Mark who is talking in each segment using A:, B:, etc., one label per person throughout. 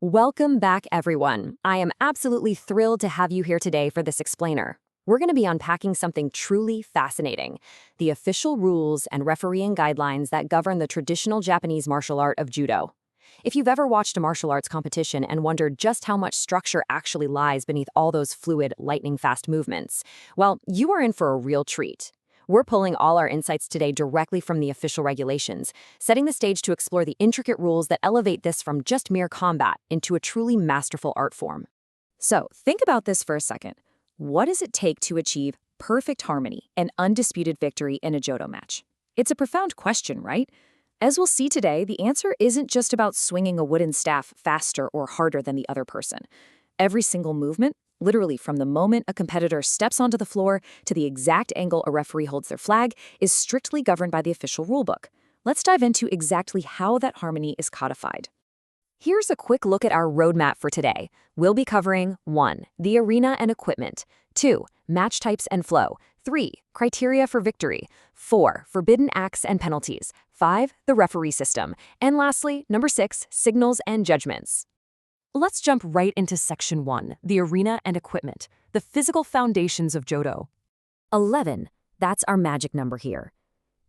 A: Welcome back, everyone. I am absolutely thrilled to have you here today for this explainer. We're going to be unpacking something truly fascinating, the official rules and refereeing guidelines that govern the traditional Japanese martial art of Judo. If you've ever watched a martial arts competition and wondered just how much structure actually lies beneath all those fluid, lightning-fast movements, well, you are in for a real treat. We're pulling all our insights today directly from the official regulations, setting the stage to explore the intricate rules that elevate this from just mere combat into a truly masterful art form. So, think about this for a second. What does it take to achieve perfect harmony and undisputed victory in a Jodo match? It's a profound question, right? As we'll see today, the answer isn't just about swinging a wooden staff faster or harder than the other person. Every single movement, literally from the moment a competitor steps onto the floor to the exact angle a referee holds their flag, is strictly governed by the official rulebook. Let's dive into exactly how that harmony is codified. Here's a quick look at our roadmap for today. We'll be covering 1. The arena and equipment, 2. Match types and flow, 3. Criteria for victory, 4. Forbidden acts and penalties, 5. The referee system, and lastly, number 6. Signals and judgments. Let's jump right into Section 1, the arena and equipment, the physical foundations of Jodo. 11, that's our magic number here.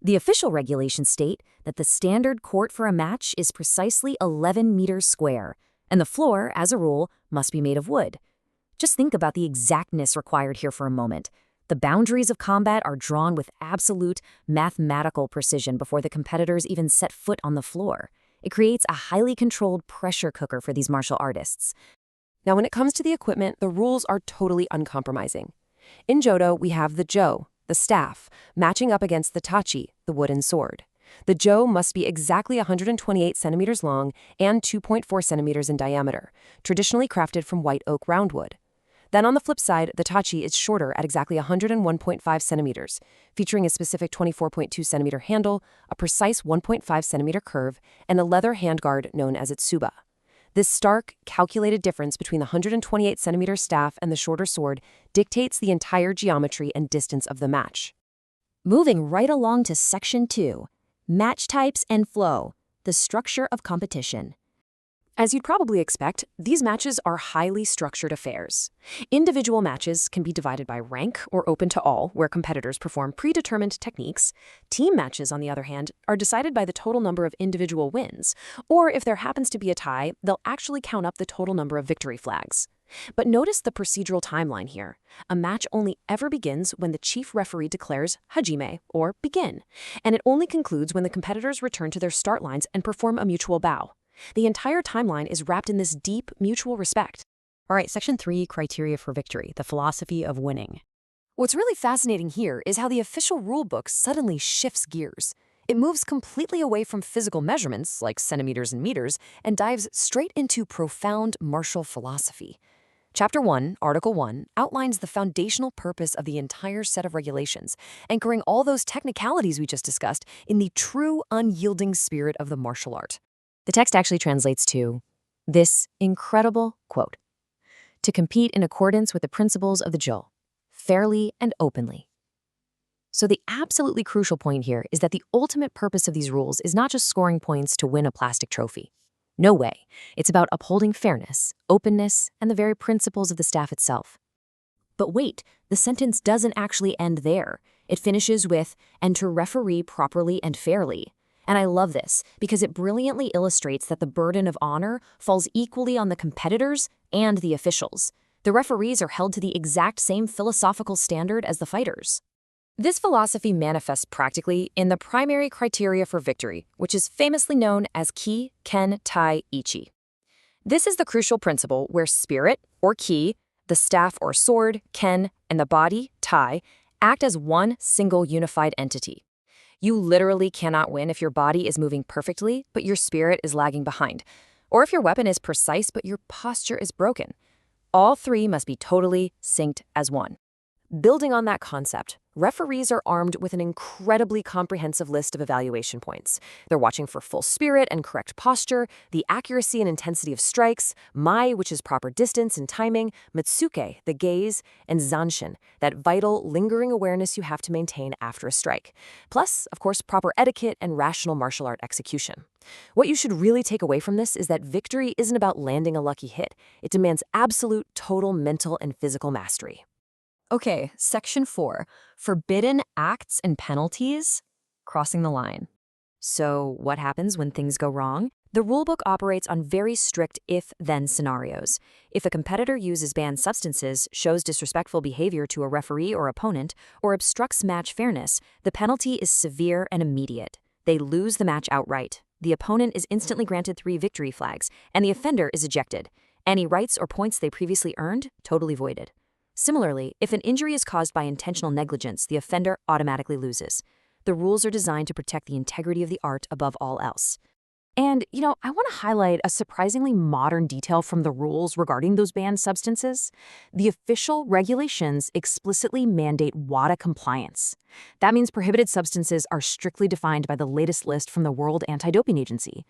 A: The official regulations state that the standard court for a match is precisely 11 meters square, and the floor, as a rule, must be made of wood. Just think about the exactness required here for a moment. The boundaries of combat are drawn with absolute mathematical precision before the competitors even set foot on the floor. It creates a highly controlled pressure cooker for these martial artists.
B: Now, when it comes to the equipment, the rules are totally uncompromising. In Jodo, we have the Jo, the staff, matching up against the Tachi, the wooden sword. The Jo must be exactly 128 centimeters long and 2.4 centimeters in diameter, traditionally crafted from white oak roundwood. Then on the flip side, the Tachi is shorter at exactly 101.5 centimeters, featuring a specific 24.2 centimeter handle, a precise 1.5 centimeter curve, and a leather handguard known as its tsuba. This stark, calculated difference between the 128 centimeter staff and the shorter sword dictates the entire geometry and distance of the match.
A: Moving right along to Section 2, match types and flow, the structure of competition. As you'd probably expect, these matches are highly structured affairs. Individual matches can be divided by rank or open to all, where competitors perform predetermined techniques. Team matches, on the other hand, are decided by the total number of individual wins, or if there happens to be a tie, they'll actually count up the total number of victory flags. But notice the procedural timeline here. A match only ever begins when the chief referee declares hajime, or begin, and it only concludes when the competitors return to their start lines and perform a mutual bow. The entire timeline is wrapped in this deep, mutual respect.
C: All right, Section 3, Criteria for Victory, the philosophy of winning.
A: What's really fascinating here is how the official rulebook suddenly shifts gears. It moves completely away from physical measurements, like centimeters and meters, and dives straight into profound martial philosophy. Chapter 1, Article 1, outlines the foundational purpose of the entire set of regulations, anchoring all those technicalities we just discussed in the true, unyielding spirit of the martial art. The text actually translates to this incredible quote: to compete in accordance with the principles of the Jo, fairly and openly. So the absolutely crucial point here is that the ultimate purpose of these rules is not just scoring points to win a plastic trophy. No way. It's about upholding fairness, openness, and the very principles of the staff itself. But wait, the sentence doesn't actually end there. It finishes with, and to referee properly and fairly. And I love this because it brilliantly illustrates that the burden of honor falls equally on the competitors and the officials. The referees are held to the exact same philosophical standard as the fighters. This philosophy manifests practically in the primary criteria for victory, which is famously known as ki, ken, tai, ichi. This is the crucial principle where spirit, or ki, the staff or sword, ken, and the body, tai, act as one single unified entity. You literally cannot win if your body is moving perfectly, but your spirit is lagging behind, or if your weapon is precise, but your posture is broken. All three must be totally synced as one.
B: Building on that concept, referees are armed with an incredibly comprehensive list of evaluation points. They're watching for full spirit and correct posture, the accuracy and intensity of strikes, mai, which is proper distance and timing, matsuke, the gaze, and zanshin, that vital, lingering awareness you have to maintain after a strike. Plus, of course, proper etiquette and rational martial art execution. What you should really take away from this is that victory isn't about landing a lucky hit. It demands absolute, total mental and physical mastery.
A: Okay, Section 4. Forbidden acts and penalties. Crossing the line. So, what happens when things go wrong? The rulebook operates on very strict if-then scenarios. If a competitor uses banned substances, shows disrespectful behavior to a referee or opponent, or obstructs match fairness, the penalty is severe and immediate. They lose the match outright. The opponent is instantly granted 3 victory flags, and the offender is ejected. Any rights or points they previously earned, totally voided. Similarly, if an injury is caused by intentional negligence, the offender automatically loses. The rules are designed to protect the integrity of the art above all else. And, I want to highlight a surprisingly modern detail from the rules regarding those banned substances. The official regulations explicitly mandate WADA compliance. That means prohibited substances are strictly defined by the latest list from the World Anti-Doping Agency.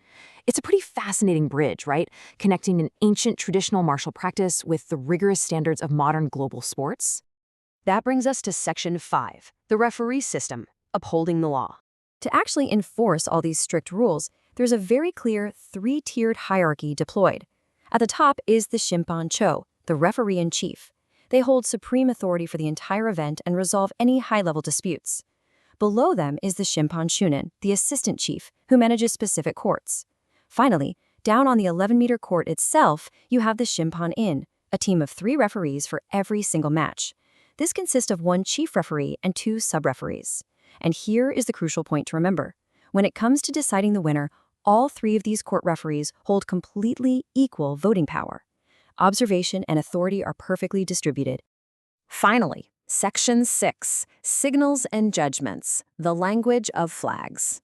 A: It's a pretty fascinating bridge, right? Connecting an ancient traditional martial practice with the rigorous standards of modern global sports.
C: That brings us to Section 5, the referee system, upholding the law. To actually enforce all these strict rules, there's a very clear 3-tiered hierarchy deployed. At the top is the Shimpan-cho, the referee-in-chief. They hold supreme authority for the entire event and resolve any high-level disputes. Below them is the Shimpan-shunin, the assistant chief, who manages specific courts. Finally, down on the 11-meter court itself, you have the Shimpan-in, a team of 3 referees for every single match. This consists of 1 chief referee and 2 sub-referees. And here is the crucial point to remember. When it comes to deciding the winner, all 3 of these court referees hold completely equal voting power. Observation and authority are perfectly distributed.
A: Finally, Section 6. Signals and judgments. The language of flags.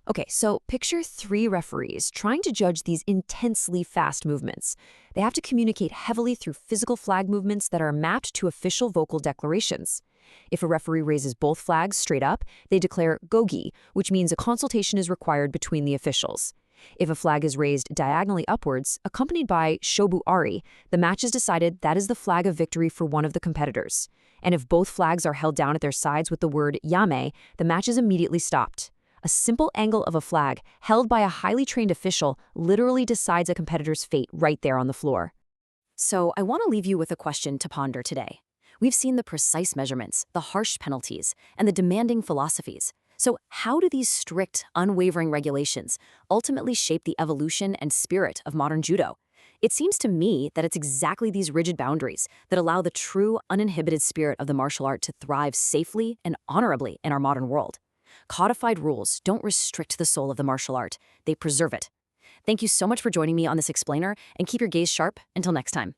B: Okay, so picture 3 referees trying to judge these intensely fast movements. They have to communicate heavily through physical flag movements that are mapped to official vocal declarations. If a referee raises both flags straight up, they declare gogi, which means a consultation is required between the officials. If a flag is raised diagonally upwards, accompanied by shobu-ari, the match is decided that is the flag of victory for one of the competitors. And if both flags are held down at their sides with the word yame, the match is immediately stopped. A simple angle of a flag, held by a highly trained official, literally decides a competitor's fate right there on the floor.
A: So I want to leave you with a question to ponder today. We've seen the precise measurements, the harsh penalties, and the demanding philosophies. So how do these strict, unwavering regulations ultimately shape the evolution and spirit of modern judo? It seems to me that it's exactly these rigid boundaries that allow the true, uninhibited spirit of the martial art to thrive safely and honorably in our modern world. Codified rules don't restrict the soul of the martial art, they preserve it. Thank you so much for joining me on this explainer, and keep your gaze sharp until next time.